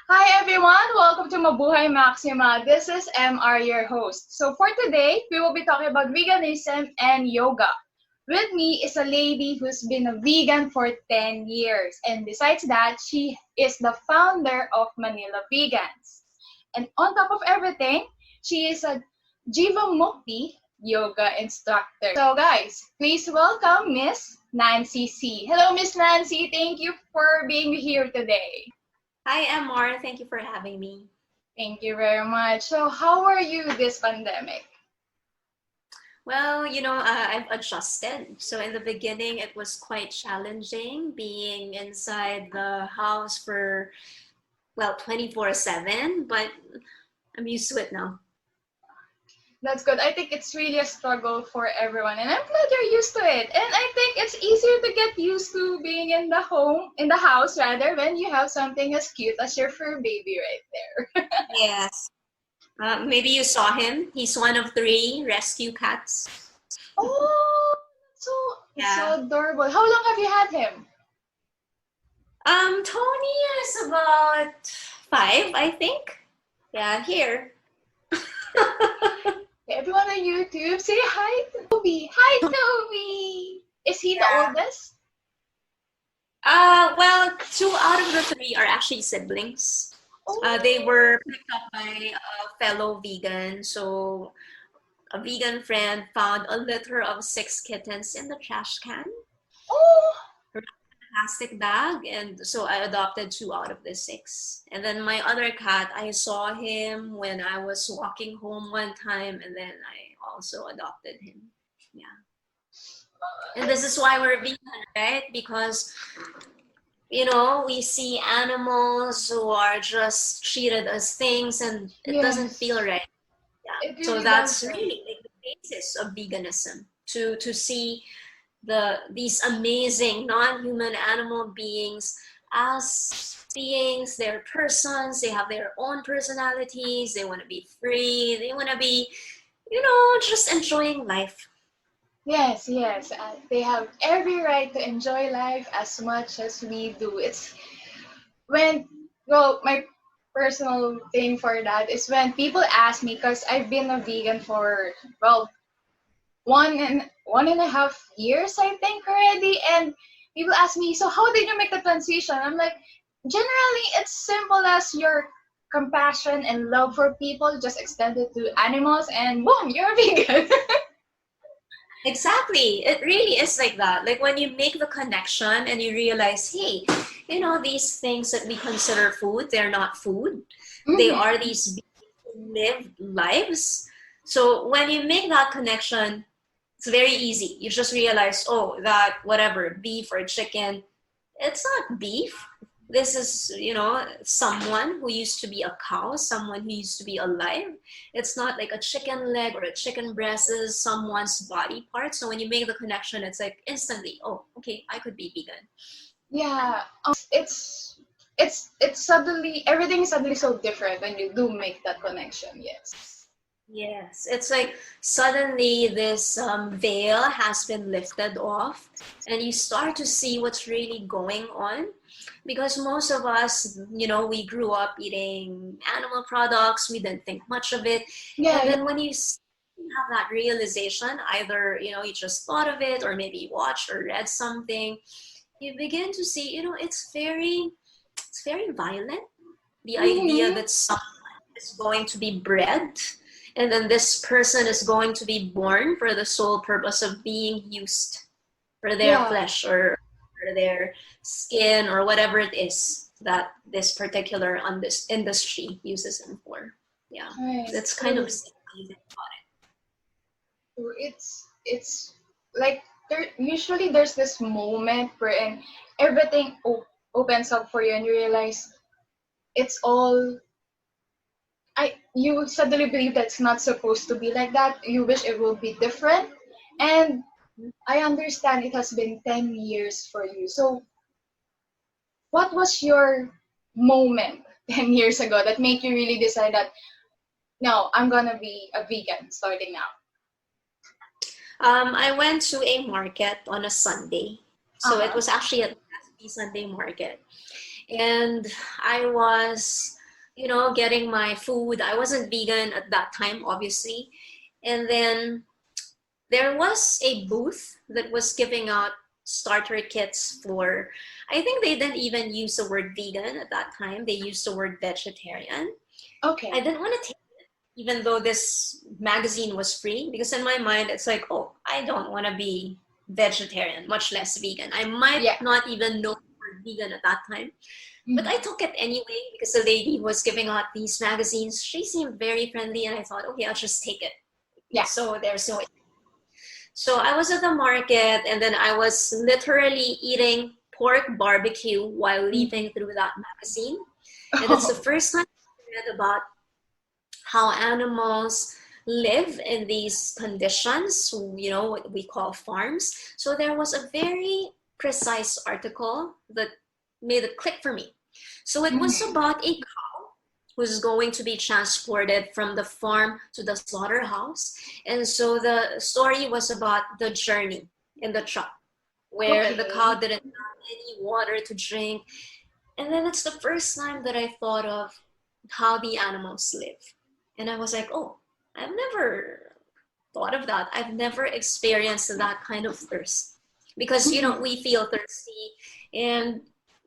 Hi everyone, welcome to Mabuhai Maxima. This is MR, your host. So for today, we will be talking about veganism and yoga. With me is a lady who's been a vegan for 10 years. And besides that, she is the founder of Manila Vegans. And on top of everything, she is a Jivamukti Yoga instructor. So guys, please welcome Miss Nancy C. Hello, Miss Nancy. Thank you for being here today. Hi, Amar. Thank you for having me. Thank you very much. So, how are you this pandemic? Well, I've adjusted. So in the beginning, it was quite challenging being inside the house for, 24/7, but I'm used to it now. That's good. I think it's really a struggle for everyone, and I'm glad you're used to it. And I think it's easier to get used to being in the house rather, when you have something as cute as your fur baby right there. Yes. Maybe you saw him. He's one of 3 rescue cats. Oh, so it's so adorable. How long have you had him? Tony is about 5, I think. Yeah, here. Everyone on YouTube, say hi to Toby. Hi, Toby. Is he the oldest? 2 out of the 3 are actually siblings. They were picked up by a fellow vegan. So a vegan friend found a litter of 6 kittens in the trash can. Oh! Plastic bag, and so I adopted 2 out of the 6. And then my other cat, I saw him when I was walking home one time, and then I also adopted him. Yeah. And this is why we're vegan, right? Because we see animals who are just treated as things, and it doesn't feel right. Yeah. Really so that's really like the basis of veganism, to see these amazing non-human animal beings as beings. They're persons, they have their own personalities, they want to be free, they want to be just enjoying life. Yes. They have every right to enjoy life as much as we do. It's my personal thing for that is when people ask me, because I've been a vegan for one and a half years, I think, already. And people ask me, so how did you make the transition? I'm like, generally, it's simple as your compassion and love for people just extended to animals, and boom, you're a vegan. Exactly. It really is like that. Like when you make the connection and you realize, hey, these things that we consider food, they're not food. They are these lived lives. So when you make that connection, it's very easy. You just realize, that whatever, beef or chicken, it's not beef. This is, someone who used to be a cow, someone who used to be alive. It's not like a chicken leg or a chicken breast. This is someone's body part. So when you make the connection, it's like instantly, okay, I could be vegan. Yeah, it's suddenly, everything is suddenly so different when you do make that connection. Yes, it's like suddenly this veil has been lifted off, and you start to see what's really going on. Because most of us, we grew up eating animal products, we didn't think much of it. And then when you have that realization, either, you just thought of it, or maybe watched or read something, you begin to see, it's very violent. The idea that someone is going to be bred, and then this person is going to be born for the sole purpose of being used for their flesh or for their skin or whatever it is that this particular industry uses them for. Yeah, that's kind of amazing about it. It's like usually there's this moment wherein everything opens up for you, and you realize it's all. You suddenly believe that it's not supposed to be like that. You wish it will be different, and I understand it has been 10 years for you. So what was your moment 10 years ago that made you really decide that, no, I'm gonna be a vegan starting now? I went to a market on a Sunday. So it was actually a Sunday market. And I was getting my food. I wasn't vegan at that time, obviously. And then there was a booth that was giving out starter kits for, I think they didn't even use the word vegan at that time. They used the word vegetarian. Okay. I didn't want to take it, even though this magazine was free, because in my mind, it's like, oh, I don't want to be vegetarian, much less vegan. I might not even know the word vegan at that time. But I took it anyway because the lady was giving out these magazines. She seemed very friendly, and I thought, okay, I'll just take it. Yeah. So there's no. So I was at the market, and then I was literally eating pork barbecue while leafing through that magazine. And it's the first time I read about how animals live in these conditions, what we call farms. So there was a very precise article that made it click for me. So it was about a cow who's going to be transported from the farm to the slaughterhouse. And so the story was about the journey in the truck, where the cow didn't have any water to drink. And then it's the first time that I thought of how the animals live. And I was like, oh, I've never thought of that. I've never experienced that kind of thirst. Because, we feel thirsty and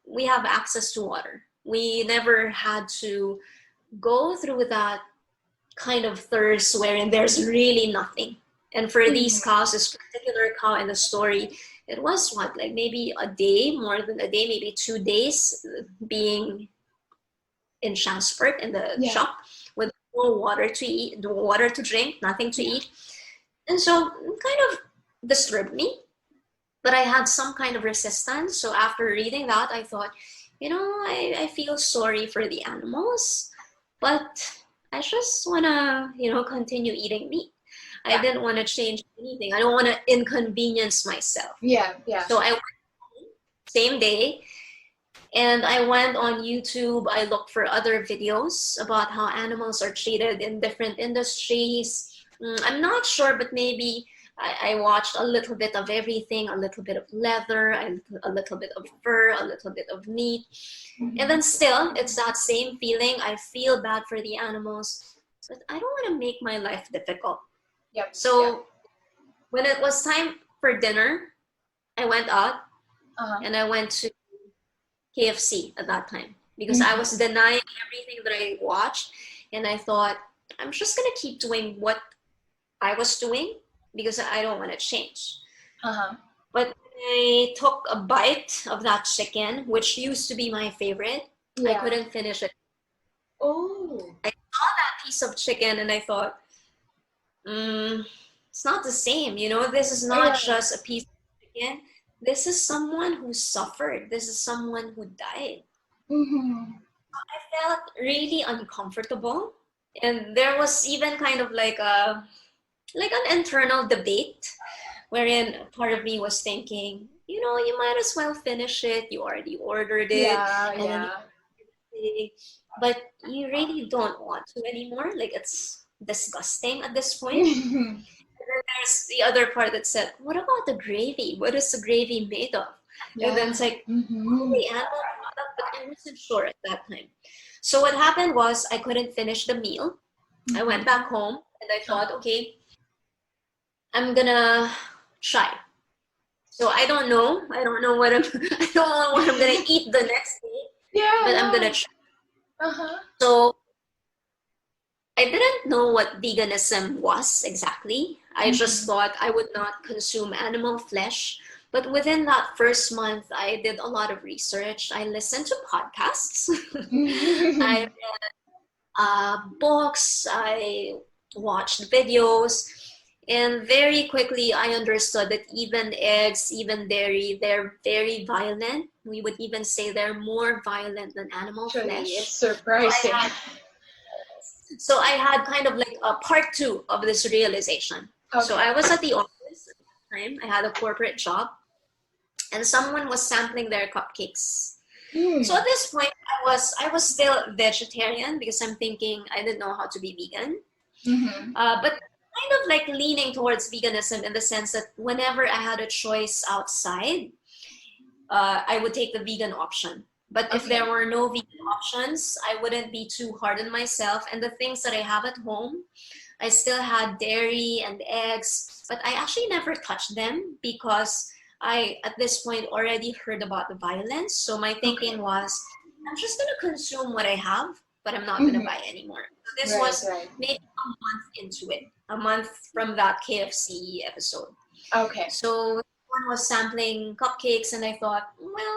we have access to water. We never had to go through that kind of thirst wherein there's really nothing. And for these cows, this particular cow in the story, it was maybe a day, more than a day, maybe 2 days being in transport in the truck with no water to eat, no water to drink, nothing to eat. And so it kind of disturbed me, but I had some kind of resistance. So after reading that, I thought, I feel sorry for the animals, but I just want to, continue eating meat. I didn't want to change anything. I don't want to inconvenience myself. Yeah. So I went home, same day, and I went on YouTube. I looked for other videos about how animals are treated in different industries. I'm not sure, but maybe I watched a little bit of everything, a little bit of leather, a little bit of fur, a little bit of meat. And then still, it's that same feeling. I feel bad for the animals, but I don't want to make my life difficult. So when it was time for dinner, I went out and I went to KFC at that time because I was denying everything that I watched. And I thought, I'm just going to keep doing what I was doing because I don't want to change. But I took a bite of that chicken, which used to be my favorite. I couldn't finish it. I saw that piece of chicken and I thought, it's not the same. This is not just a piece of chicken. This is someone who suffered. This is someone who died. I felt really uncomfortable. And there was even kind of like an internal debate wherein part of me was thinking, you might as well finish it. You already ordered it. But you really don't want to anymore. It's disgusting at this point. And then there's the other part that said, what about the gravy? What is the gravy made of? And then it's like, the animal product, but I wasn't sure at that time. So what happened was I couldn't finish the meal. I went back home and I thought, okay, I'm gonna try. So I don't know what I don't know what I'm gonna eat the next day. But I'm gonna try. So I didn't know what veganism was exactly. I just thought I would not consume animal flesh. But within that first month, I did a lot of research. I listened to podcasts. I read books. I watched videos. And very quickly, I understood that even eggs, even dairy, they're very violent. We would even say they're more violent than animal flesh. It's surprising. So I had kind of like a part 2 of this realization. So I was at the office at the time. I had a corporate job. And someone was sampling their cupcakes. So at this point, I was still vegetarian because I'm thinking I didn't know how to be vegan. But kind of like leaning towards veganism in the sense that whenever I had a choice outside, I would take the vegan option. But if Okay. there were no vegan options, I wouldn't be too hard on myself. And the things that I have at home, I still had dairy and eggs, but I actually never touched them because I, at this point, already heard about the violence. So my Okay. thinking was, I'm just going to consume what I have, but I'm not going to Mm-hmm. buy anymore. So this Right, was right. maybe a month into it, a month from that KFC episode. Okay. So one was sampling cupcakes, and I thought, well,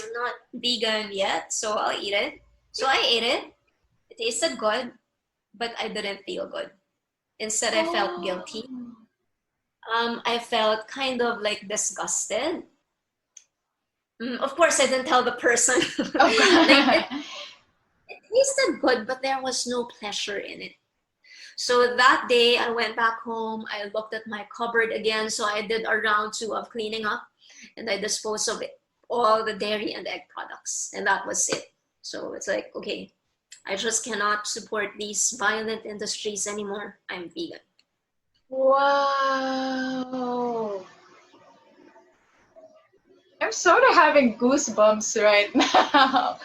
I'm not vegan yet, so I'll eat it. So I ate it. It tasted good, but I didn't feel good. Instead, I felt Oh. guilty. I felt kind of like disgusted. Of course, I didn't tell the person. Like it tasted good, but there was no pleasure in it. So that day, I went back home. I looked at my cupboard again. So I did a round two of cleaning up, and I disposed of it, all the dairy and egg products, and that was it. So it's like, okay, I just cannot support these violent industries anymore. I'm vegan. Wow. I'm sort of having goosebumps right now.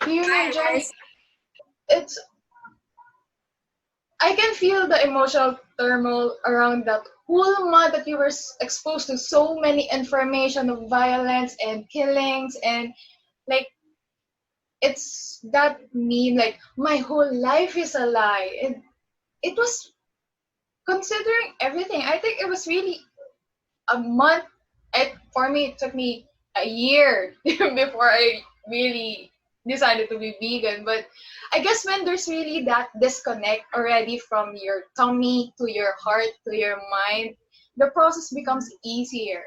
Right. Jenny, it's I can feel the emotional turmoil around that whole month that you were exposed to so many information of violence and killings and like it's that mean like my whole life is a lie. It was considering everything. I think it was really a month. For me, it took me a year before I really decided to be vegan. But I guess when there's really that disconnect already from your tummy to your heart to your mind, the process becomes easier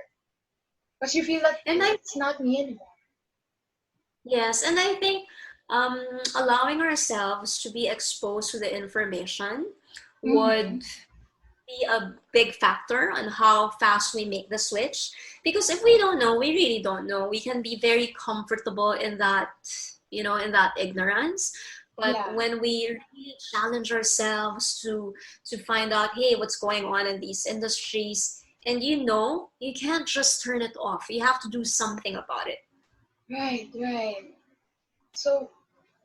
because you feel that And I it's not me anymore. Yes, and I think allowing ourselves to be exposed to the information Mm-hmm. would be a big factor on how fast we make the switch. Because if we don't know, we really don't know. We can be very comfortable in that, in that ignorance. But Yeah. when we really challenge ourselves to find out, hey, what's going on in these industries, and you can't just turn it off. You have to do something about it. Right, right. So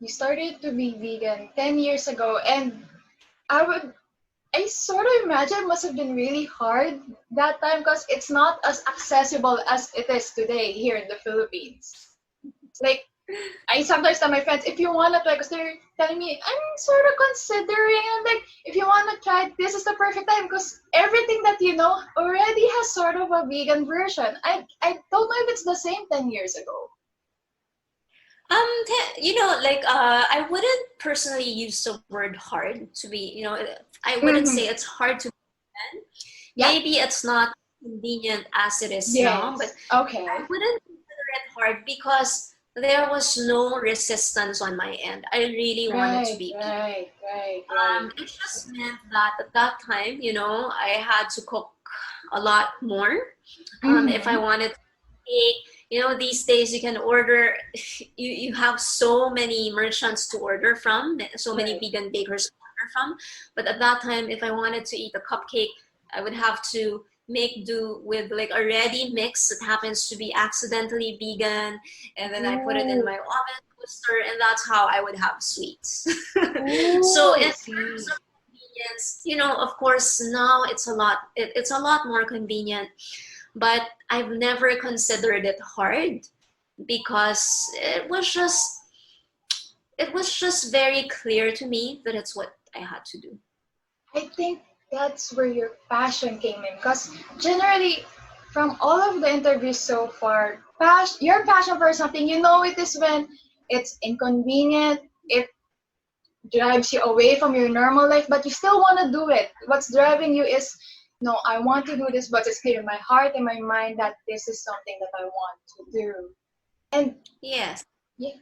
you started to be vegan 10 years ago, and I would I sort of imagine it must have been really hard that time because it's not as accessible as it is today here in the Philippines. Like, I sometimes tell my friends, if you want to try, because they're telling me, I'm sort of considering, and like, if you want to try, this is the perfect time because everything that you know already has sort of a vegan version. I don't know if it's the same 10 years ago. I wouldn't personally use the word hard to be, I wouldn't say Mm-hmm. it's hard to understand. Yeah. Maybe it's not convenient as it is now, but Yes. Okay. I wouldn't consider it hard because there was no resistance on my end. I really wanted to Right, be vegan. right, right, right. It just meant that at that time, I had to cook a lot more. If I Mm-hmm. wanted to eat, these days you can order, you have so many merchants to order from, so many Right. vegan bakers to order from. But at that time, if I wanted to eat a cupcake, I would have to make do with like a ready mix that happens to be accidentally vegan, and then I put it in Ooh. my oven toaster, and that's how I would have sweets. Ooh, So I in see. terms of convenience, of course now it's a lot more convenient, but I've never considered it hard because it was just very clear to me that it's what I had to do. I think that's where your passion came in. Because generally, from all of the interviews so far, your passion for something, it is when it's inconvenient, it drives you away from your normal life, but you still want to do it. What's driving you is, no, I want to do this, but it's clear in my heart and my mind that this is something that I want to do. And Yes. yeah,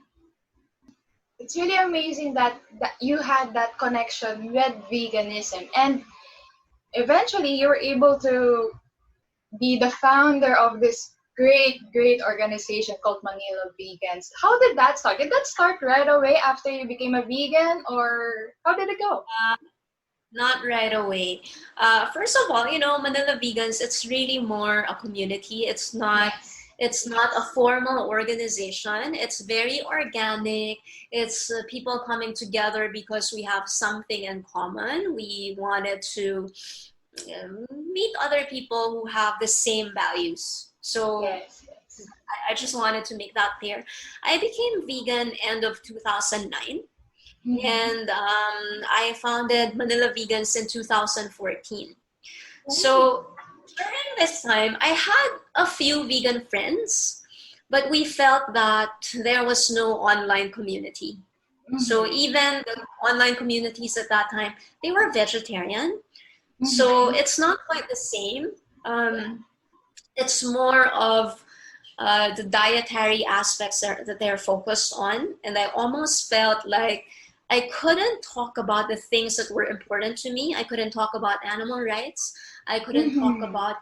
it's really amazing that you had that connection with veganism. And eventually you were able to be the founder of this great organization called Manila Vegans. How did that start? Did that start right away after you became a vegan, or how did it go? Not right away. First of all, Manila Vegans, it's really more a community. It's not Yes. It's not a formal organization. It's very organic. It's people coming together because we have something in common. We wanted to meet other people who have the same values. So Yes. I just wanted to make that clear. I became vegan end of 2009, Mm-hmm. and I founded Manila Vegans in 2014. Oh. So during this time, I had a few vegan friends, but we felt that there was no online community. So Mm-hmm. even the online communities at that time, they were vegetarian. So Mm-hmm. it's not quite the same. Yeah. It's more of the dietary aspects that they're focused on. And I almost felt like I couldn't talk about the things that were important to me. I couldn't talk about animal rights. I couldn't talk Mm-hmm. about,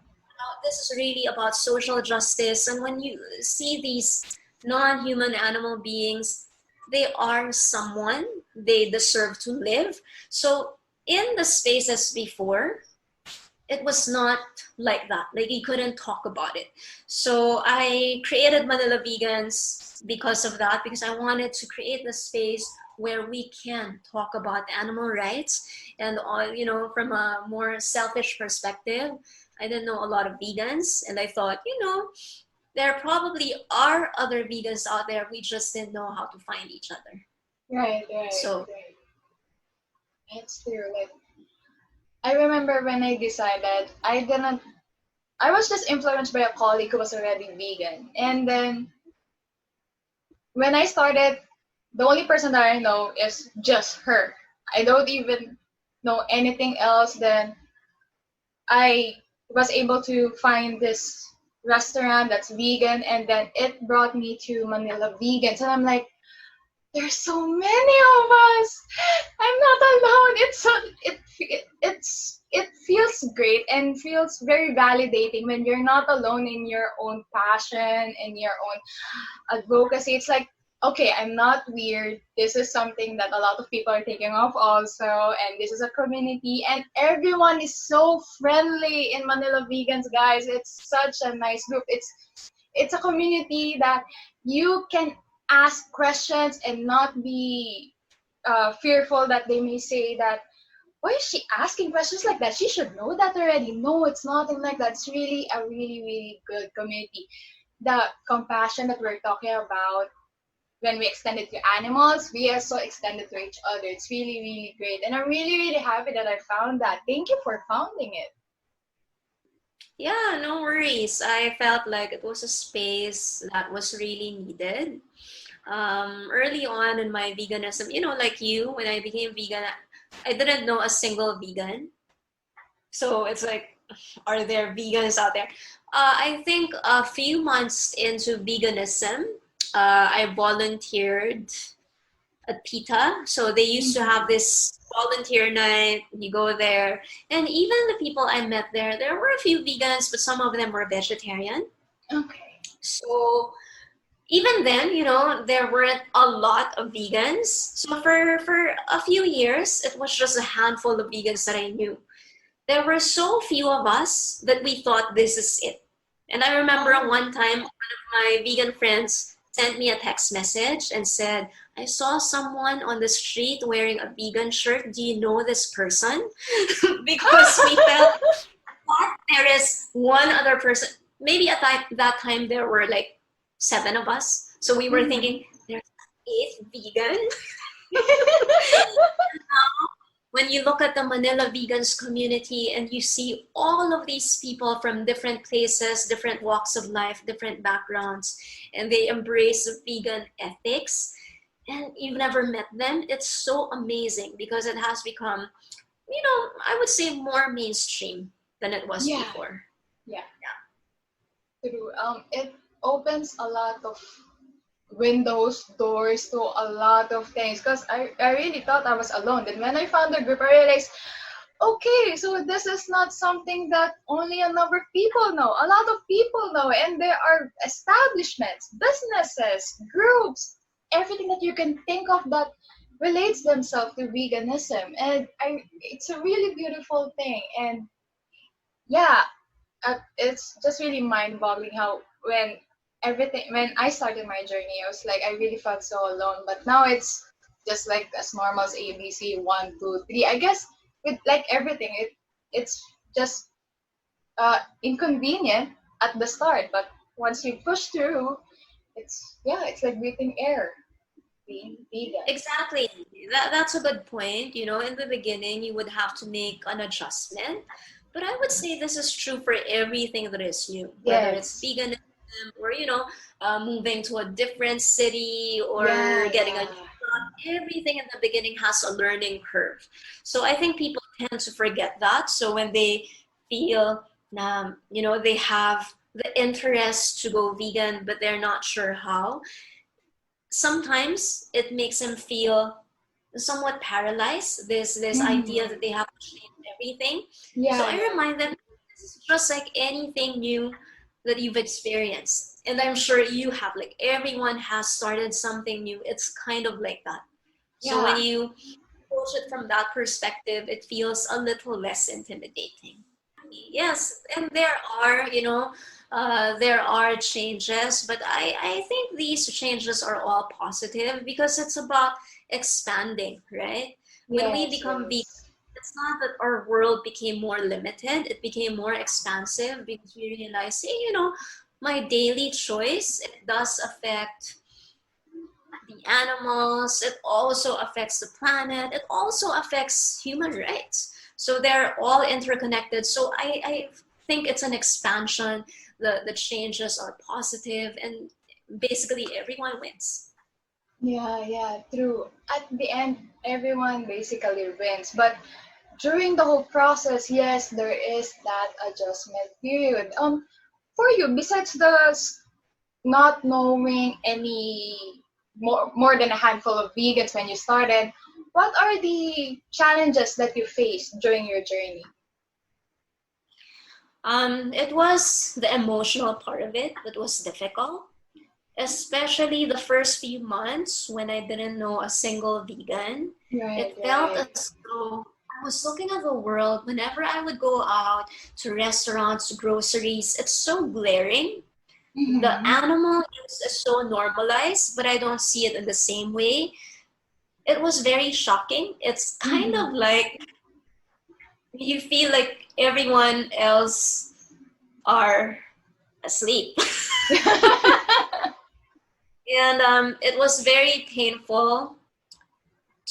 this is really about social justice. And when you see these non-human animal beings, they are someone, they deserve to live. So in the spaces before, it was not like that. Like you couldn't talk about it. So I created Manila Vegans because of that, because I wanted to create a space where we can talk about animal rights and from a more selfish perspective. I didn't know a lot of vegans, and I thought, there probably are other vegans out there. We just didn't know how to find each other. Right, right, So right. That's true. Like I remember when I decided I was just influenced by a colleague who was already vegan. And then when I started, the only person that I know is just her. I don't even know anything else. Then I was able to find this restaurant that's vegan, and then it brought me to Manila Vegans. And I'm like, there's so many of us. I'm not alone. It feels great and feels very validating when you're not alone in your own passion and your own advocacy. It's like, okay, I'm not weird. This is something that a lot of people are taking off also, and this is a community, and everyone is so friendly in Manila Vegans, guys. It's such a nice group. It's a community that you can ask questions and not be fearful that they may say that, why is she asking questions like that? She should know that already. No, it's nothing like that. It's really a really, really good community. The compassion that we're talking about, when we extend it to animals, we also extend it to each other. It's really, really great. And I'm really, really happy that I found that. Thank you for founding it. yeah, no worries. I felt like it was a space that was really needed. Early on in my veganism, like you, when I became vegan, I didn't know a single vegan. So it's like, are there vegans out there? I think a few months into veganism, I volunteered at PETA. So they used to have this volunteer night. You go there, and even the people I met there were a few vegans, but some of them were vegetarian. Okay. So even then, there weren't a lot of vegans. So for a few years, it was just a handful of vegans that I knew. There were so few of us that we thought this is it. And I remember Oh. one time, one of my vegan friends sent me a text message and said, I saw someone on the street wearing a vegan shirt. Do you know this person? Because we felt that there is one other person. Maybe at that time there were like 7 of us. So we were Mhm. thinking, there's 8 vegan. When you look at the Manila Vegans community and you see all of these people from different places, different walks of life, different backgrounds, and they embrace vegan ethics, and you've never met them, it's so amazing because it has become, I would say more mainstream than it was Yeah, before. yeah, true. It opens a lot of windows, doors to a lot of things. Because I really thought I was alone. Then when I found the group, I realized, okay, so this is not something that only a number of people know. A lot of people know, and there are establishments, businesses, groups, everything that you can think of that relates themselves to veganism. And it's a really beautiful thing. And yeah, it's just really mind-boggling how when everything, when I started my journey, I was like, I really felt so alone. But now it's just like as normal as ABC, 1, 2, 3. I guess with like everything, it's just inconvenient at the start, but once you push through, it's like breathing air, being vegan. Exactly. That's a good point. You know, in the beginning, you would have to make an adjustment. But I would say this is true for everything that is new, whether it's Yes. veganism or, moving to a different city or Yeah, getting a yeah. new job. Everything in the beginning has a learning curve. So I think people tend to forget that. So when they feel, they have the interest to go vegan, but they're not sure how, sometimes it makes them feel somewhat paralyzed. This idea Mhm. that they have to change everything. So Yeah, I yeah. remind them this is just like anything new that you've experienced, and I'm sure you have. Like everyone has started something new. It's kind of like that. So when Yeah. you approach it from that perspective, it feels a little less intimidating. Yes, and there are changes, but I think these changes are all positive because it's about expanding, right? When we Yes, become vegan, yes. it's not that our world became more limited, it became more expansive because we realized, hey, my daily choice, it does affect the animals, it also affects the planet, it also affects human rights. So they're all interconnected. So I think it's an expansion. The changes are positive and basically everyone wins. Yeah, yeah, true. At the end, everyone basically wins. But during the whole process, yes, there is that adjustment period. For you, besides not knowing any more than a handful of vegans when you started, what are the challenges that you faced during your journey? It was the emotional part of it that was difficult, especially the first few months when I didn't know a single vegan. Right, It felt right. as though I was looking at the world whenever I would go out to restaurants, to groceries. It's so glaring. The Mm-hmm. animal use is so normalized, but I don't see it in the same way. It was very shocking. It's kind Mm-hmm. of like you feel like everyone else are asleep. And it was very painful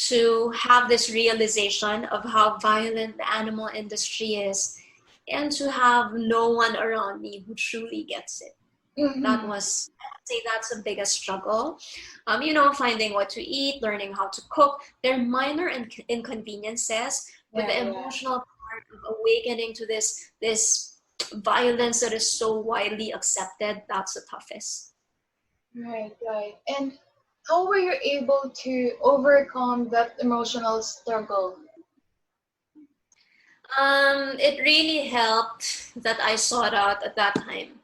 to have this realization of how violent the animal industry is and to have no one around me who truly gets it. That Mm-hmm. was, I'd say that's the biggest struggle. Finding what to eat, learning how to cook. They're minor inconveniences, but Yeah, the yeah. emotional part of awakening to this violence that is so widely accepted, that's the toughest. Right, right. And how were you able to overcome that emotional struggle? It really helped that I sought out at that time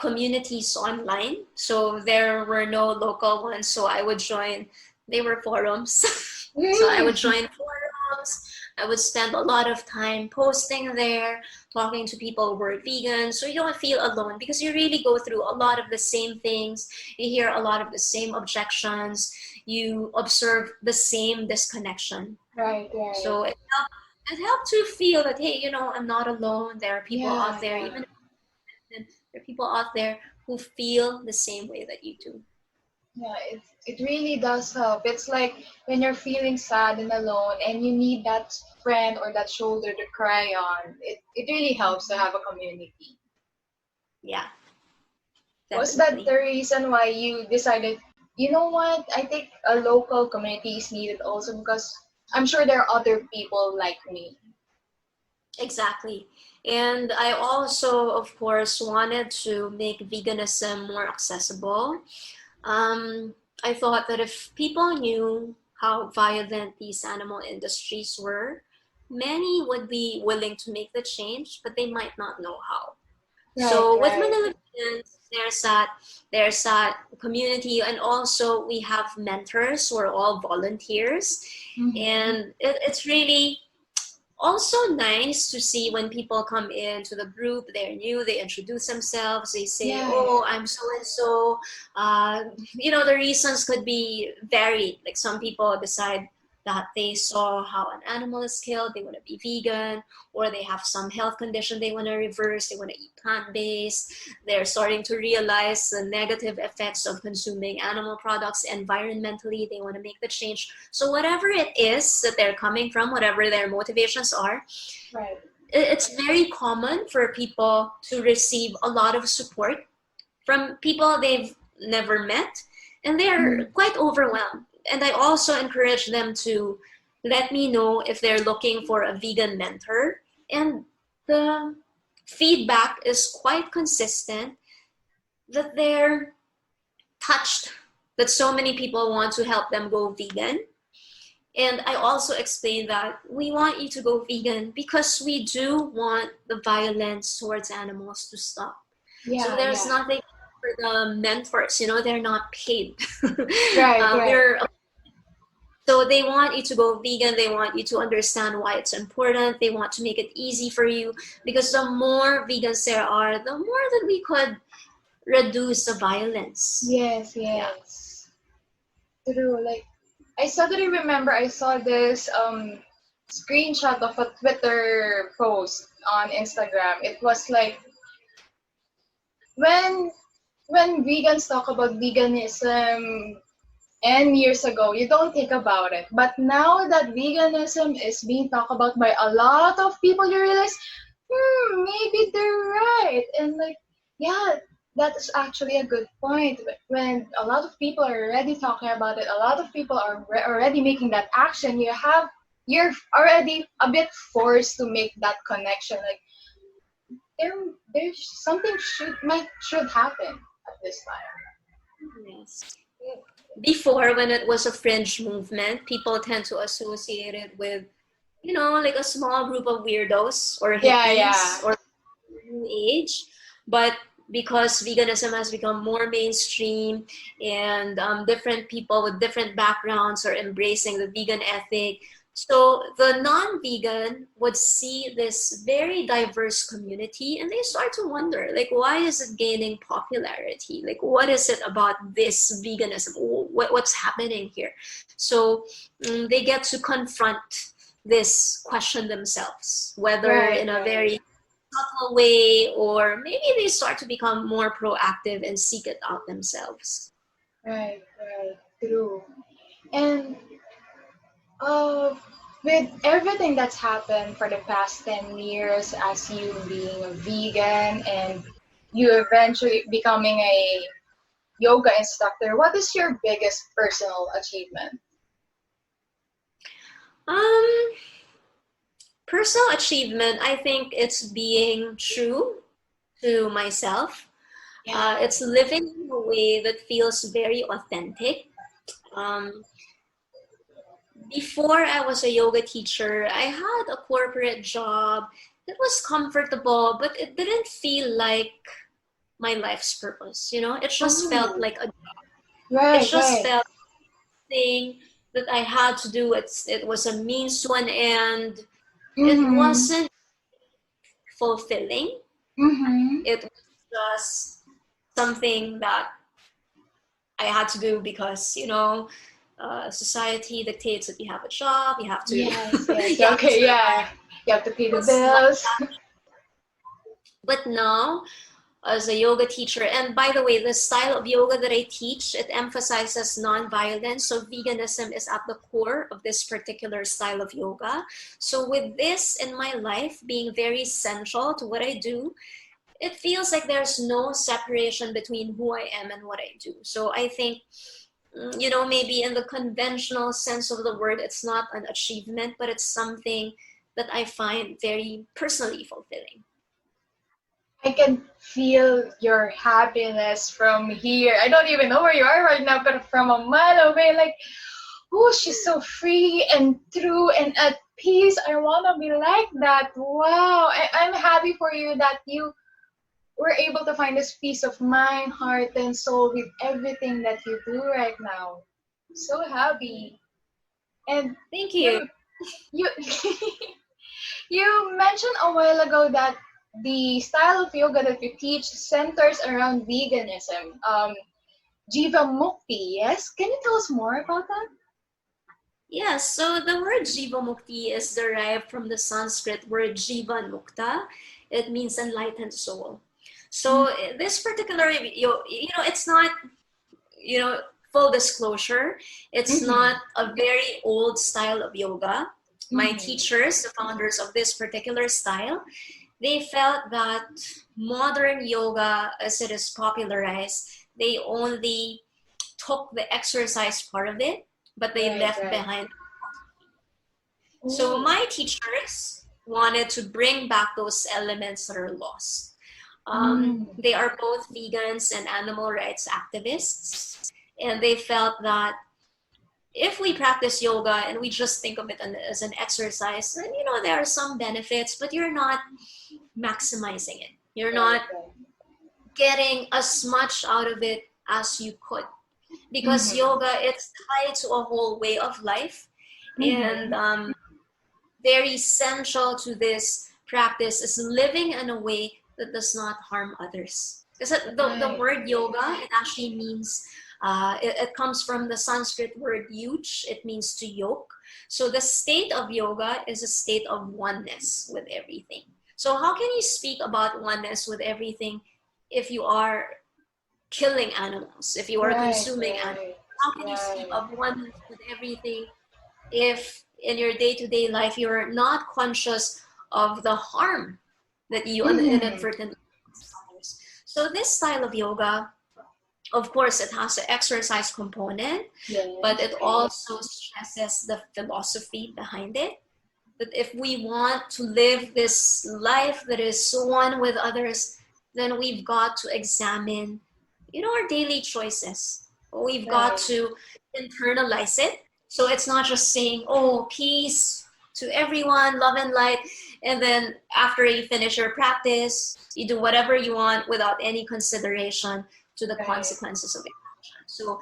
communities online. So there were no local ones. So I would join, they were forums. So I would Mm. join forums. I would spend a lot of time posting there, talking to people who were vegan. So you don't feel alone because you really go through a lot of the same things. You hear a lot of the same objections. You observe the same disconnection. Right, right. So it helped to feel that, hey, I'm not alone. There are people Yeah, out there, yeah. even if there are people out there who feel the same way that you do. Yeah, it really does help. It's like when you're feeling sad and alone and you need that friend or that shoulder to cry on. It really helps to Mhm. have a community. Yeah, Was that definitely. the reason why you decided, you know what, I think a local community is needed also because I'm sure there are other people like me. Exactly. And I also, of course, wanted to make veganism more accessible. Um, I thought that if people knew how violent these animal industries were, many would be willing to make the change, but they might not know how. Right, So with right. Manila Vegans, there's that community, and also we have mentors who are all volunteers, Mm-hmm. and it's really also nice to see when people come into the group, they're new, they introduce themselves, they say, oh, I'm so-and-so. The reasons could be varied. Like some people decide that they saw how an animal is killed, they want to be vegan, or they have some health condition they want to reverse, they want to eat plant-based, they're starting to realize the negative effects of consuming animal products environmentally, they want to make the change. So whatever it is that they're coming from, whatever their motivations are, it's very common for people to receive a lot of support from people they've never met, and they're quite overwhelmed. And I also encourage them to let me know if they're looking for a vegan mentor. And the feedback is quite consistent that they're touched that so many people want to help them go vegan. And I also explain that we want you to go vegan because we do want the violence towards animals to stop. So there's nothing for the mentors, they're not paid. So they want you to go vegan, they want you to understand why it's important, they want to make it easy for you, because the more vegans there are, the more that we could reduce the violence. Yes. True. Like, I suddenly remember I saw this screenshot of a Twitter post on Instagram. It was like, when vegans talk about veganism and years ago, you don't think about it. But now that veganism is being talked about by a lot of people, you realize, maybe they're right. And like, that's actually a good point. When a lot of people are already talking about it, a lot of people are already making that action, you're already a bit forced to make that connection. Like, there's something should happen at this time. Yes. Before, when it was a fringe movement, people tend to associate it with, like a small group of weirdos or hippies or new age. But because veganism has become more mainstream and different people with different backgrounds are embracing the vegan ethic, so the non-vegan would see this very diverse community and they start to wonder, like, why is it gaining popularity? Like, what is it about this veganism? What's happening here? So they get to confront this question themselves, whether in a very subtle way, or maybe they start to become more proactive and seek it out themselves. Right, true. And with everything that's happened for the past 10 years, as you being a vegan and you eventually becoming a yoga instructor, what is your biggest personal achievement? Personal achievement, I think it's being true to myself. It's living in a way that feels very authentic. Before I was a yoga teacher, I had a corporate job. It was comfortable, but it didn't feel like my life's purpose. It just felt like a job. It just felt thing that I had to do. It was a means to an end. It wasn't fulfilling. It was just something that I had to do because, society dictates that you have a job, you have to. You have to pay the bills. But now, as a yoga teacher, and by the way, the style of yoga that I teach, it emphasizes non-violence. So veganism is at the core of this particular style of yoga. So with this in my life being very central to what I do, it feels like there's no separation between who I am and what I do. So I think, maybe in the conventional sense of the word, it's not an achievement, but it's something that I find very personally fulfilling. I can feel your happiness from here. I don't even know where you are right now, but from a mile away, like, oh, she's so free and true and at peace. I want to be like that. Wow. I'm happy for you that you were able to find this peace of mind, heart, and soul with everything that you do right now. So happy. And thank you. You mentioned a while ago that the style of yoga that you teach centers around veganism. Jivamukti, yes? Can you tell us more about that? Yes, so the word Jivamukti is derived from the Sanskrit word Jivan Mukta. It means enlightened soul. So this particular, it's not, you know, full disclosure, it's not a very old style of yoga. My teachers, the founders of this particular style, they felt that modern yoga, as it is popularized, they only took the exercise part of it, but they left behind. So my teachers wanted to bring back those elements that are lost. They are both vegans and animal rights activists, and they felt that if we practice yoga and we just think of it as an exercise, then there are some benefits, but you're not maximizing it. You're not getting as much out of it as you could, because yoga, it's tied to a whole way of life, and very essential to this practice is living in a way that does not harm others. Because the word yoga, it actually means, it comes from the Sanskrit word yuj, it means to yoke. So the state of yoga is a state of oneness with everything. So how can you speak about oneness with everything if you are killing animals, if you are consuming animals? How can you speak of oneness with everything if in your day-to-day life you're not conscious of the harm that you inadvertently cause others? So this style of yoga, of course, it has an exercise component, but it also stresses the philosophy behind it. That if we want to live this life that is one with others, then we've got to examine, our daily choices. We've got to internalize it. So it's not just saying, oh, peace to everyone, love and light, and then after you finish your practice, you do whatever you want without any consideration to the consequences of it. So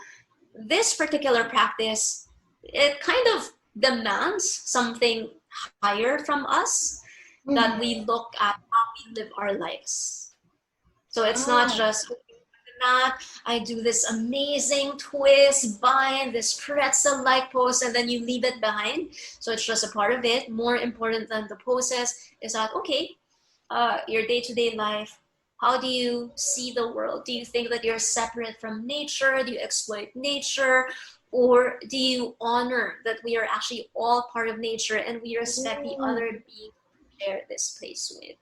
this particular practice, it kind of demands something higher from us, that we look at how we live our lives. So it's not just I do this amazing twist, bind, this pretzel-like pose, and then you leave it behind. So it's just a part of it. More important than the poses is that, okay, your day-to-day life, how do you see the world? Do you think that you're separate from nature? Do you exploit nature? Or do you honor that we are actually all part of nature and we respect the other being we share this place with?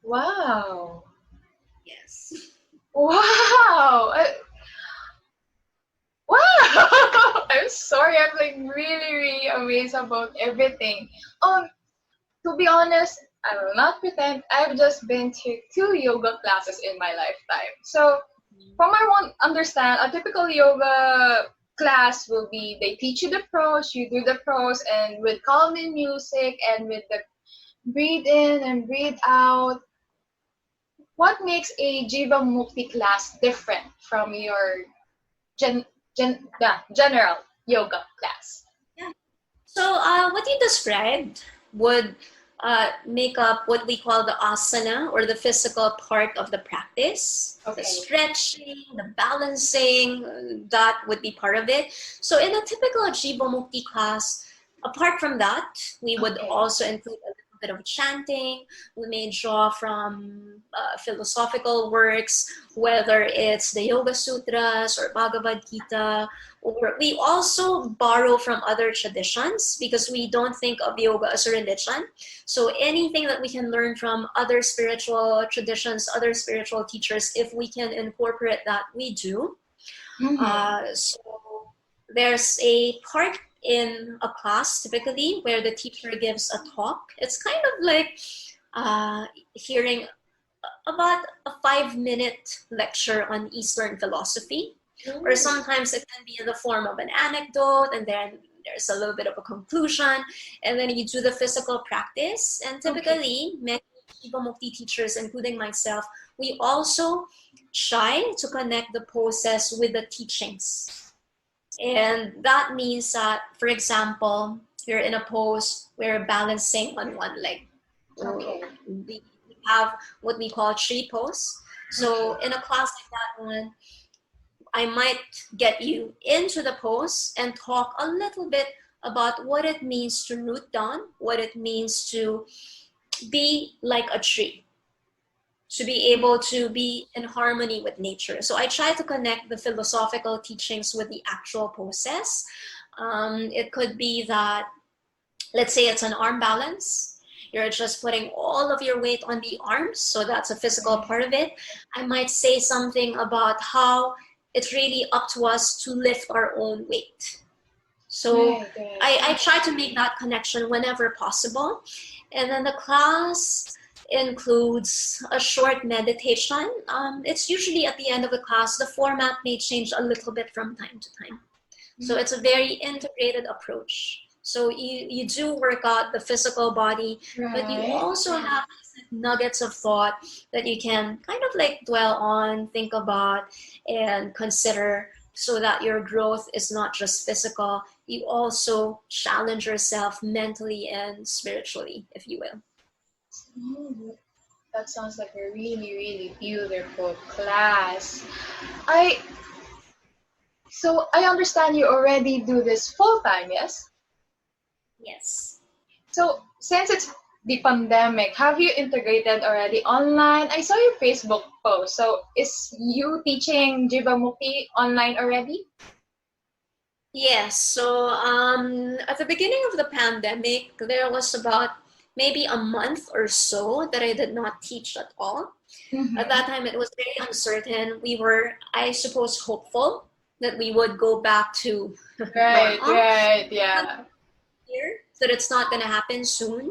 Wow. Yes. Wow. Wow. I'm sorry. I'm like really, really amazed about everything. To be honest, I will not pretend. I've just been to 2 yoga classes in my lifetime. So, from my one understand, a typical yoga class will be they teach you the pros, you do the pros, and with calming music and with the breathe in and breathe out. What makes a Jivamukti class different from your general yoga class? Yeah. So what you described would make up what we call the asana, or the physical part of the practice. The stretching, the balancing, that would be part of it. So in a typical Jivamukti class, apart from that, we would also include a little bit of chanting. We may draw from philosophical works, whether it's the Yoga Sutras or Bhagavad Gita, or we also borrow from other traditions because we don't think of yoga as a religion. So anything that we can learn from other spiritual traditions, other spiritual teachers, if we can incorporate that, we do. So there's a part in a class typically where the teacher gives a talk. It's kind of like hearing about a 5-minute lecture on Eastern philosophy. Or sometimes it can be in the form of an anecdote, and then there's a little bit of a conclusion, and then you do the physical practice. And typically, many Jivamukti teachers, including myself, we also try to connect the poses with the teachings. And that means that, for example, you're in a pose where you're balancing on one leg. Okay. We have what we call tree pose. So in a class like that one, I might get you into the pose and talk a little bit about what it means to root down, what it means to be like a tree, to be able to be in harmony with nature. So I try to connect the philosophical teachings with the actual poses. It could be that, let's say it's an arm balance. You're just putting all of your weight on the arms, so that's a physical part of it. I might say something about how it's really up to us to lift our own weight. So I try to make that connection whenever possible. And then the class includes a short meditation. It's usually at the end of the class. The format may change a little bit from time to time. So it's a very integrated approach. So you do work out the physical body, but you also have nuggets of thought that you can kind of like dwell on, think about, and consider, so that your growth is not just physical. You also challenge yourself mentally and spiritually, if you will. That sounds like a really, really beautiful class. So I understand you already do this full time, yes? Yes. So since it's the pandemic, have you integrated already online? I saw your Facebook post. So is you teaching Jivamukti online already? Yes. So at the beginning of the pandemic, there was about maybe a month or so that I did not teach at all. At that time, it was very uncertain. We were, I suppose, hopeful that we would go back to here, that it's not going to happen soon.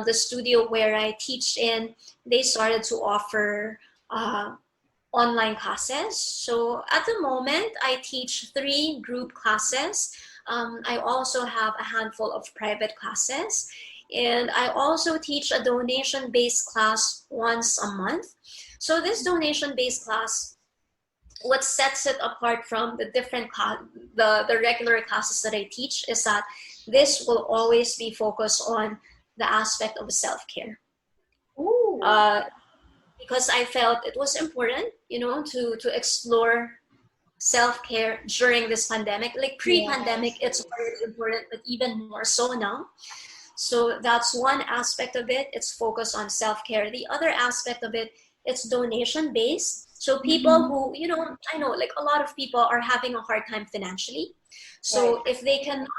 The studio where I teach in, they started to offer online classes. So at the moment, I teach 3 group classes. I also have a handful of private classes. And I also teach a donation-based class once a month. So this donation-based class, what sets it apart from the different the regular classes that I teach is that this will always be focused on the aspect of self-care. Because I felt it was important, to explore self-care during this pandemic. Like pre-pandemic, it's already important, but even more so now. So that's one aspect of it. It's focused on self-care. The other aspect of it, it's donation-based. So people who, I know like a lot of people are having a hard time financially. So if they cannot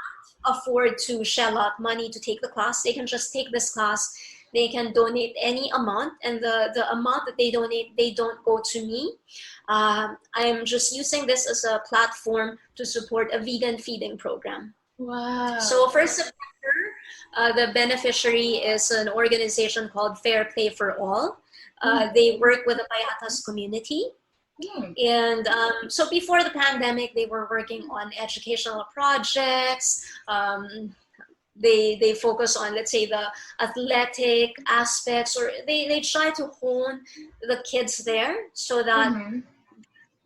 afford to shell out money to take the class, they can just take this class. They can donate any amount, and the amount that they donate, they don't go to me. I'm just using this as a platform to support a vegan feeding program. Wow. So for September, the beneficiary is an organization called Fair Play for All. They work with the Payatas community. And so before the pandemic, they were working on educational projects. They focus on, let's say, the athletic aspects, or they try to hone the kids there so that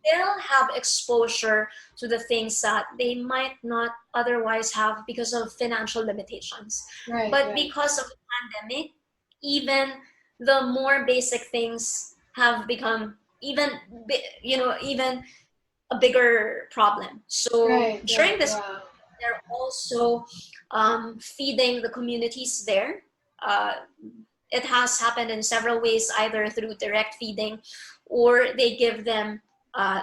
they'll have exposure to the things that they might not otherwise have because of financial limitations. But because of the pandemic, even the more basic things have become even a bigger problem. So during this, they're also feeding the communities there. It has happened in several ways, either through direct feeding, or they give them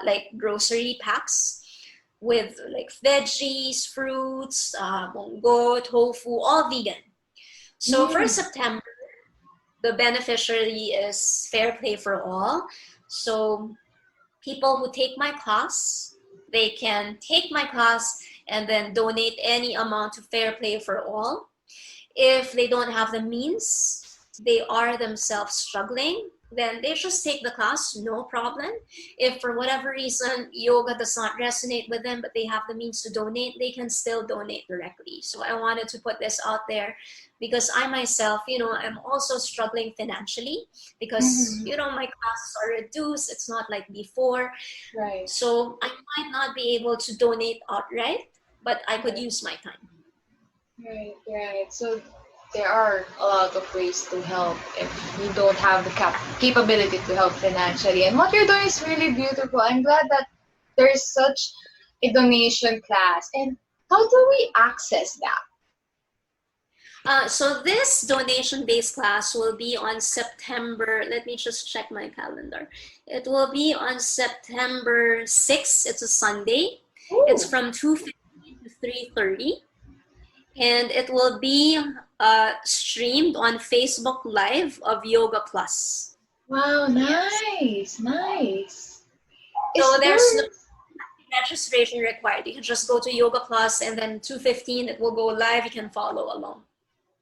like grocery packs with like veggies, fruits, munggo, tofu, all vegan. So for September, the beneficiary is Fair Play for All. So people who take my class, they can take my class and then donate any amount to Fair Play for All. If they don't have the means, they are themselves struggling, then they just take the class, no problem. If for whatever reason yoga does not resonate with them, but they have the means to donate, they can still donate directly. So I wanted to put this out there because I myself, I'm also struggling financially because, my classes are reduced. It's not like before. Right. So I might not be able to donate outright, but I could use my time. Right. So there are a lot of ways to help if you don't have the capability to help financially. And what you're doing is really beautiful. I'm glad that there's such a donation class. And how do we access that? So this donation-based class will be on September. Let me just check my calendar. It will be on September 6th. It's a Sunday. Ooh. It's from 2:50 to 3:30. And it will be streamed on Facebook Live of Yoga Plus. Wow, nice. So there's no registration required. You can just go to Yoga Plus and then 2:15 it will go live. You can follow along.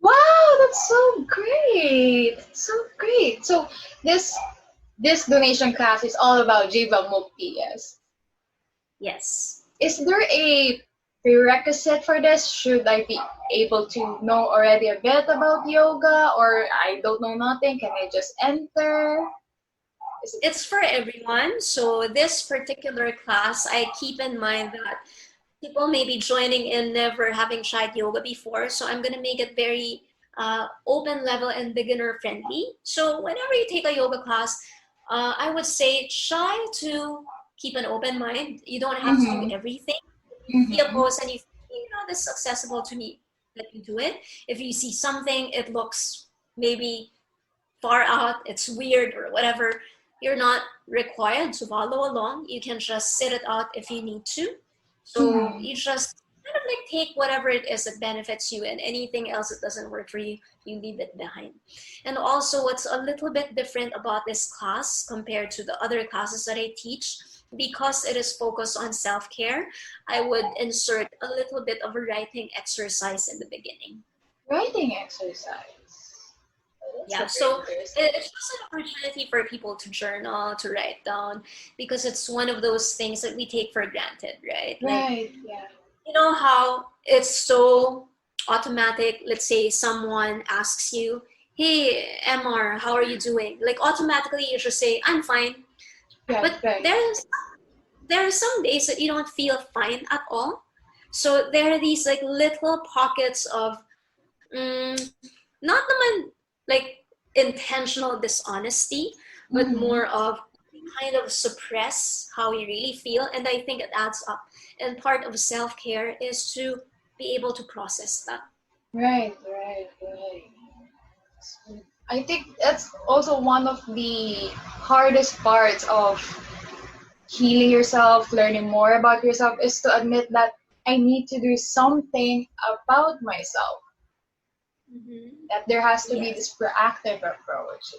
Wow, that's so great. So this donation class is all about Jivamukti, yes? Yes. Is there a prerequisite for this? Should I be able to know already a bit about yoga, or I don't know nothing? Can I just enter? It's for everyone. So this particular class, I keep in mind that people may be joining in never having tried yoga before. So I'm going to make it very open level and beginner friendly. So whenever you take a yoga class, I would say try to keep an open mind. You don't have to do everything. If you see a pose and you think, this is accessible to me, let me do it. If you see something, it looks maybe far out, it's weird or whatever, you're not required to follow along. You can just sit it out if you need to. So you just kind of like take whatever it is that benefits you, and anything else that doesn't work for you, you leave it behind. And also what's a little bit different about this class compared to the other classes that I teach, because it is focused on self-care, I would insert a little bit of a writing exercise in the beginning. Writing exercise? Yeah, so it's just an opportunity for people to journal, to write down, because it's one of those things that we take for granted, right? Right, yeah. You know how it's so automatic. Let's say someone asks you, hey, MR, how are you doing? Like automatically you just say, I'm fine. But there are some days that you don't feel fine at all. So there are these like little pockets of not like intentional dishonesty, but more of kind of suppress how you really feel. And I think it adds up. And part of self-care is to be able to process that. Right. I think that's also one of the hardest parts of healing yourself, learning more about yourself, is to admit that I need to do something about myself. That there has to be this proactive approach.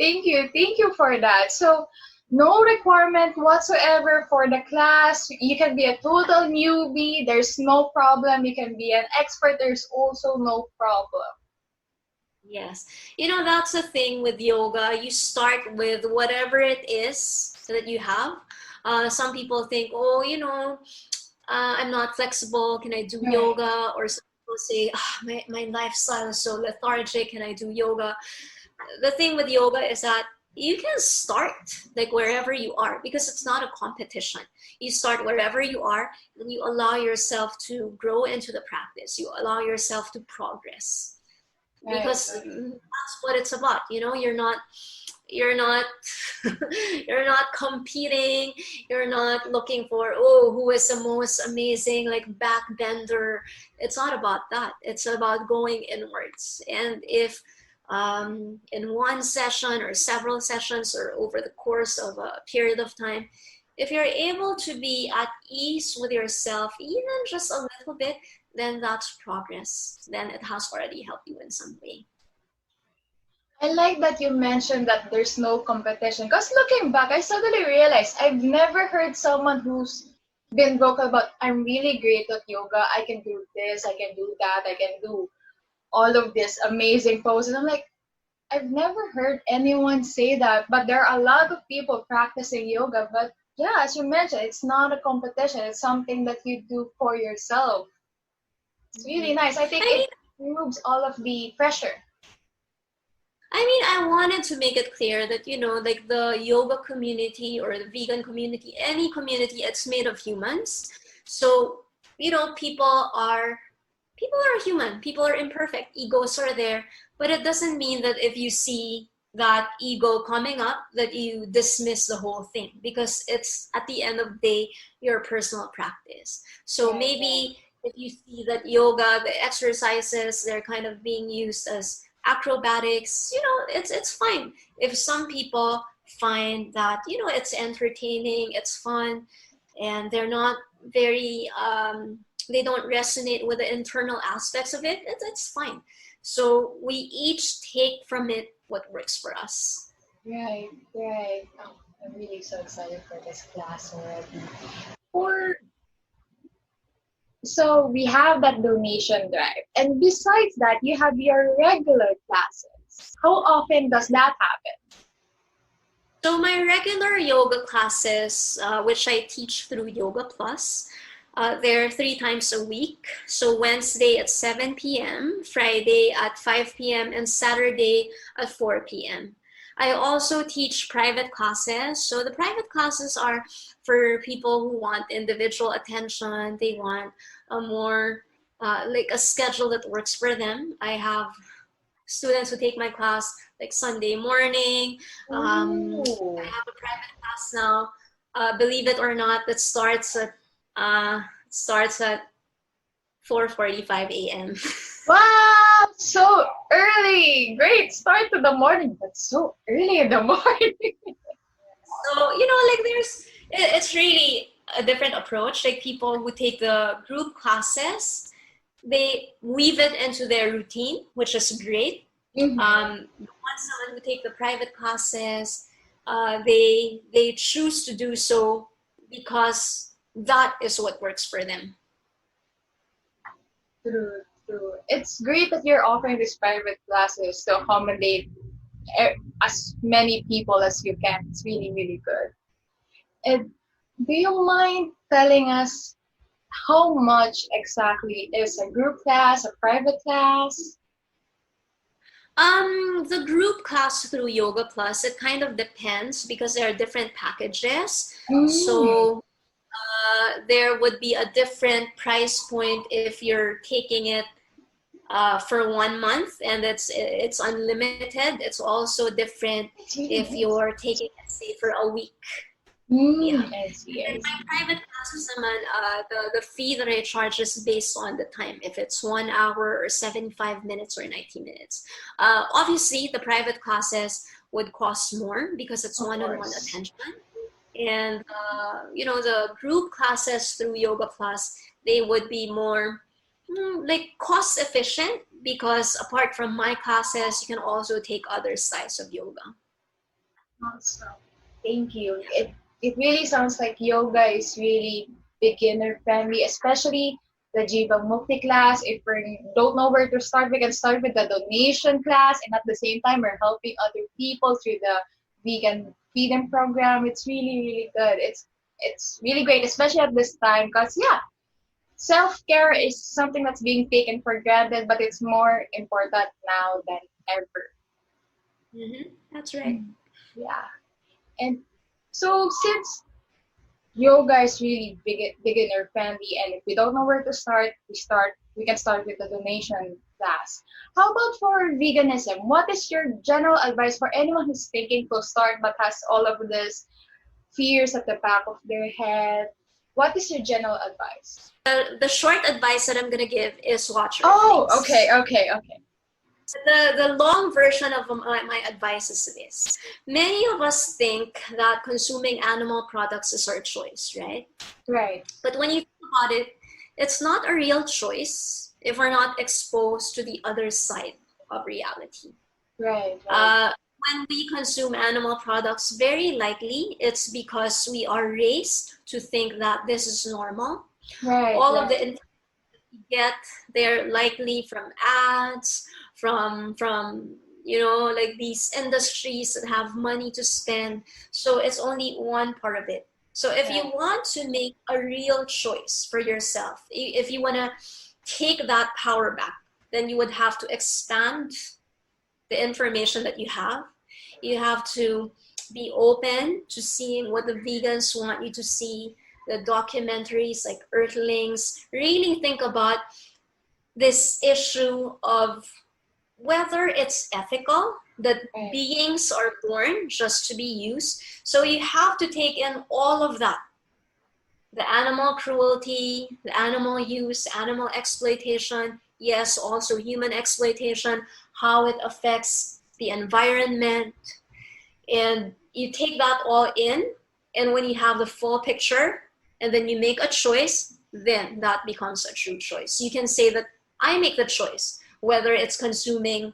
Thank you for that. So no requirement whatsoever for the class. You can be a total newbie. There's no problem. You can be an expert. There's also no problem. Yes. That's the thing with yoga. You start with whatever it is that you have. Some people think, I'm not flexible. Can I do yoga? Or some people say, my lifestyle is so lethargic. Can I do yoga? The thing with yoga is that you can start like wherever you are, because it's not a competition. You start wherever you are, and you allow yourself to grow into the practice. You allow yourself to progress. Because that's what it's about. You're not you're not competing. You're not looking for who is the most amazing like backbender. It's not about that. It's about going inwards. And if in one session or several sessions or over the course of a period of time, if you're able to be at ease with yourself, even just a little bit, then that's progress. Then it has already helped you in some way. I like that you mentioned that there's no competition. Because looking back, I suddenly realized I've never heard someone who's been vocal about, I'm really great at yoga. I can do this, I can do that, I can do all of this amazing poses. I'm like, I've never heard anyone say that, but there are a lot of people practicing yoga. But yeah, as you mentioned, it's not a competition. It's something that you do for yourself. It's really nice. I think it removes all of the pressure. I wanted to make it clear that, like the yoga community or the vegan community, any community, it's made of humans. So, people are human, people are imperfect, egos are there, but it doesn't mean that if you see that ego coming up that you dismiss the whole thing, because it's at the end of the day your personal practice. So maybe if you see that yoga, the exercises, they're kind of being used as acrobatics, it's fine. If some people find that it's entertaining, it's fun, and they're not very they don't resonate with the internal aspects of it, it's fine. So we each take from it what works for us. Right. Oh, I'm really so excited for this class already. So we have that donation drive. And besides that, you have your regular classes. How often does that happen? So my regular yoga classes, which I teach through Yoga Plus, they're 3 times a week. So Wednesday at 7 p.m., Friday at 5 p.m., and Saturday at 4 p.m. I also teach private classes. So the private classes are for people who want individual attention. They want a more, like a schedule that works for them. I have students who take my class like Sunday morning. I have a private class now, believe it or not, that starts at 4:45 a.m. Wow, so early. Great start to the morning, but so early in the morning. So, it's really a different approach. Like people who take the group classes, they weave it into their routine, which is great. Mm-hmm. Someone who take the private classes, they choose to do so because that is what works for them. True. It's great that you're offering these private classes to accommodate as many people as you can. It's really, really good. And do you mind telling us how much exactly is a group class, a private class? The group class through Yoga Plus, it kind of depends because there are different packages. So there would be a different price point if you're taking it for 1 month and it's unlimited. It's also different if you're taking it, say, for a week. I see. And my private classes, the fee that I charge is based on the time. If it's 1 hour or 75 minutes or 90 minutes. Obviously, the private classes would cost more because it's one-on-one attention. And, the group classes through Yoga Plus, they would be more like cost efficient because apart from my classes, you can also take other styles of yoga. Awesome. Thank you. It really sounds like yoga is really beginner friendly, especially the Jivamukti class. If we don't know where to start, we can start with the donation class, and at the same time, we're helping other people through the vegan freedom program. It's really, really good. It's really great, especially at this time, because self-care is something that's being taken for granted, but it's more important now than ever. Mm-hmm. That's right. Yeah. And so since yoga is really beginner friendly, and if we don't know where to start, we can start with the donation class. How about for veganism? What is your general advice for anyone who's thinking to start but has all of this fears at the back of their head? What is your general advice? The short advice that I'm going to give is watch your face. Okay. The long version of my advice is this. Many of us think that consuming animal products is our choice, right? Right. But when you think about it, it's not a real choice if we're not exposed to the other side of reality. Right. When we consume animal products, very likely it's because we are raised to think that this is normal. Right. All of the information we get, they're likely from ads, from like these industries that have money to spend. So it's only one part of it. So if you want to make a real choice for yourself, if you want to take that power back, then you would have to expand the information that you have. You have to be open to seeing what the vegans want you to see, the documentaries like Earthlings. Really think about this issue of whether it's ethical that beings are born just to be used. So you have to take in all of that. The animal cruelty, the animal use, animal exploitation, yes, also human exploitation, how it affects the environment. And you take that all in, and when you have the full picture, and then you make a choice, then that becomes a true choice. You can say that I make the choice, whether it's consuming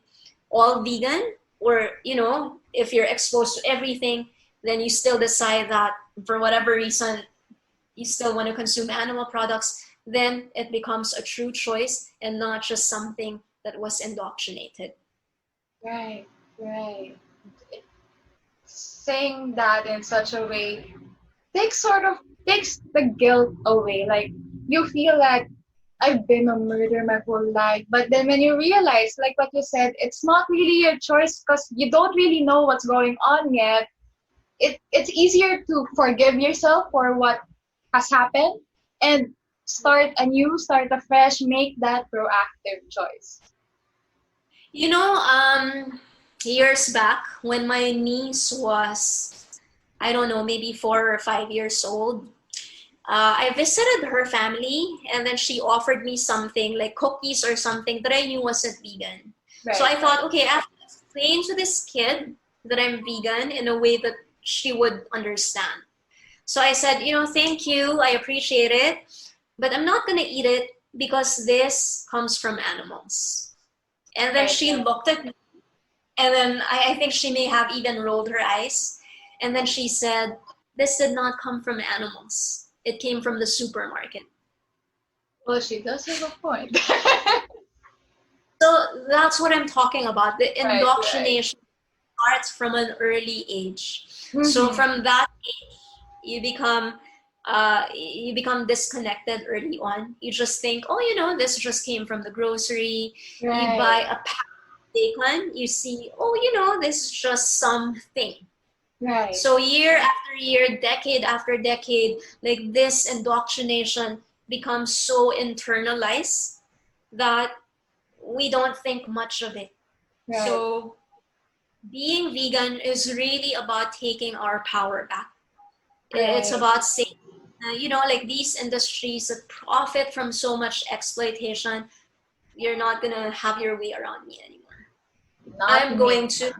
all vegan or, if you're exposed to everything, then you still decide that for whatever reason, you still want to consume animal products, then it becomes a true choice and not just something that was indoctrinated. Right. Saying that in such a way takes the guilt away. Like, you feel like I've been a murderer my whole life, but then when you realize, like what you said, it's not really your choice because you don't really know what's going on yet. It's easier to forgive yourself for what has happened and start anew, start afresh, make that proactive choice. Years back when my niece was, I don't know, maybe 4 or 5 years old, I visited her family, and then she offered me something like cookies or something that I knew wasn't vegan. Right. So I thought, okay, I have to explain to this kid that I'm vegan in a way that she would understand. So I said, thank you, I appreciate it, but I'm not going to eat it because this comes from animals. And then she looked at me, and then I think she may have even rolled her eyes. And then she said, this did not come from animals. It came from the supermarket. Well, she does have a point. So that's what I'm talking about. The indoctrination starts from an early age. Mm-hmm. So from that age, you become disconnected early on. You just think, this just came from the grocery. Right. You buy a pack of bacon, you see, this is just something. Right. So year after year, decade after decade, like this indoctrination becomes so internalized that we don't think much of it. Right. So being vegan is really about taking our power back. Right. It's about saying, like these industries that profit from so much exploitation, you're not going to have your way around me anymore. I'm going to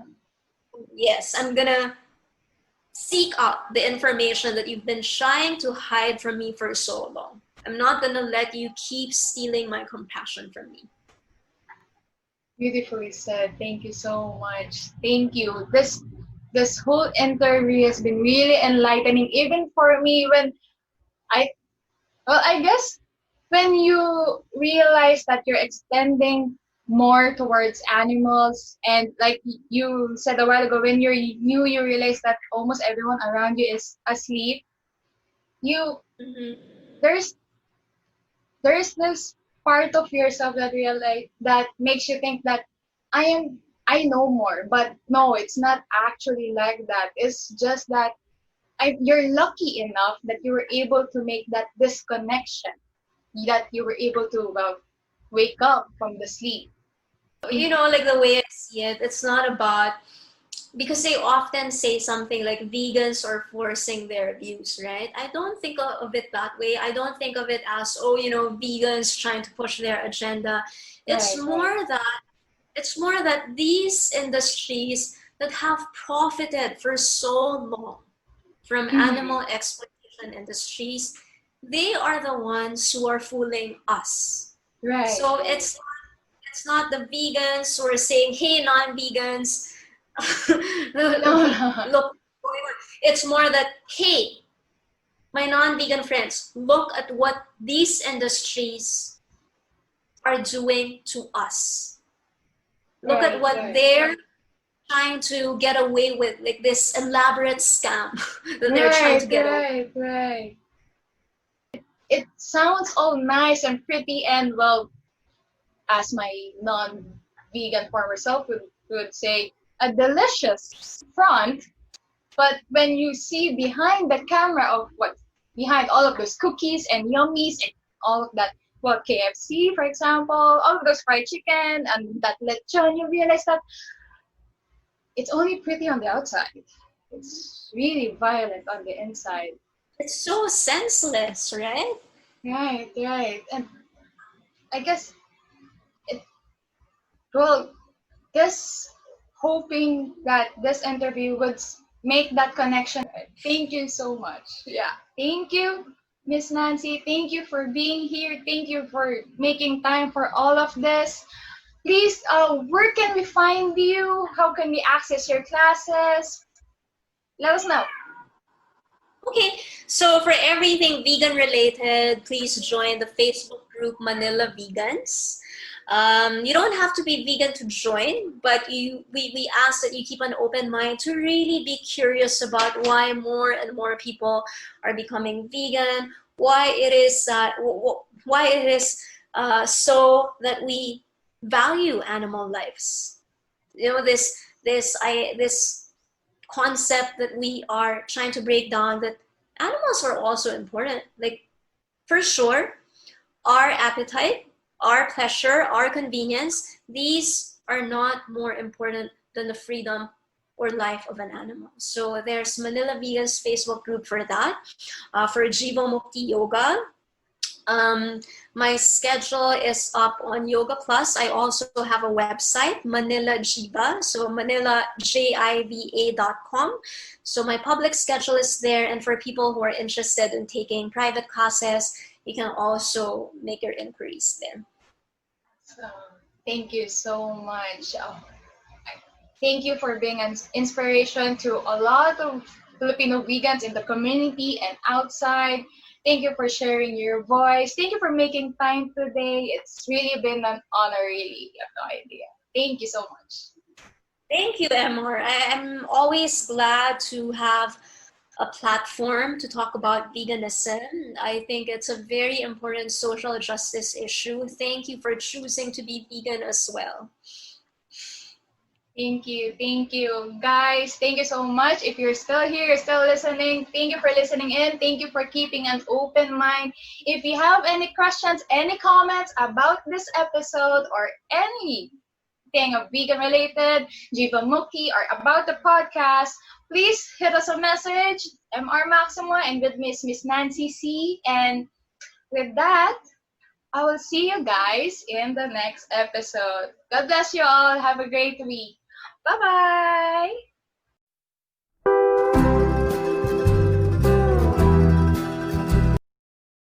seek out the information that you've been trying to hide from me for so long. I'm not going to let you keep stealing my compassion from me. Beautifully said. Thank you so much. Thank you. This whole interview has been really enlightening, even for me, when I guess when you realize that you're extending more towards animals, and like you said a while ago, when you realize that almost everyone around you is asleep, there's this part of yourself that makes you think that I know more, but no, it's not actually like that. It's just that you're lucky enough that you were able to make that disconnection, that you were able to wake up from the sleep. Like the way I see it, it's not about, because they often say something like vegans are forcing their views, right? I don't think of it that way. I don't think of it as, vegans trying to push their agenda. It's more that these industries that have profited for so long from animal exploitation industries, they are the ones who are fooling us. Right. So it's not the vegans who are saying, hey, non-vegans, look, it's more that, hey, my non-vegan friends, look at what these industries are doing to us. Look at what they're trying to get away with, like this elaborate scam that they're trying to get away. Right. It sounds all nice and pretty, and well, as my non-vegan farmer self would say, a delicious front. But when you see behind the camera of what behind all of those cookies and yummies and all of that, well, KFC, for example, all of those fried chicken and that lechon, you realize that it's only pretty on the outside. It's really violent on the inside. It's so senseless, right? Right. And I guess well, just hoping that this interview would make that connection. Thank you so much. Yeah. Thank you, Miss Nancy. Thank you for being here. Thank you for making time for all of this. Please, where can we find you? How can we access your classes? Let us know. Okay, so for everything vegan related, please join the Facebook group Manila Vegans. You don't have to be vegan to join, but we ask that you keep an open mind to really be curious about why more and more people are becoming vegan, why it is so that we value animal lives. You know, this concept that we are trying to break down, that animals are also important. Like, for sure, our appetite, our pleasure, our convenience, these are not more important than the freedom or life of an animal. So there's Manila Vegans Facebook group for that. For Jivamukti Yoga, my schedule is up on Yoga Plus. I also have a website, Manila Jiva, so manilajiva.com. So my public schedule is there, and for people who are interested in taking private classes, you can also make your inquiries there. Thank you so much. Thank you for being an inspiration to a lot of Filipino vegans in the community and outside. Thank you for sharing your voice. Thank you for making time today. It's really been an honor, really. You have no idea. Thank you so much. Thank you, Emor. I'm always glad to have a platform to talk about veganism. I think it's a very important social justice issue. Thank you for choosing to be vegan as well. Thank you. Guys, thank you so much. If you're still here, you're still listening, thank you for listening in. Thank you for keeping an open mind. If you have any questions, any comments about this episode or anything of vegan related, Jivamukti, or about the podcast, please hit us a message, MR Maximo, and with me is Miss Nancy C. And with that, I will see you guys in the next episode. God bless you all. Have a great week. Bye-bye.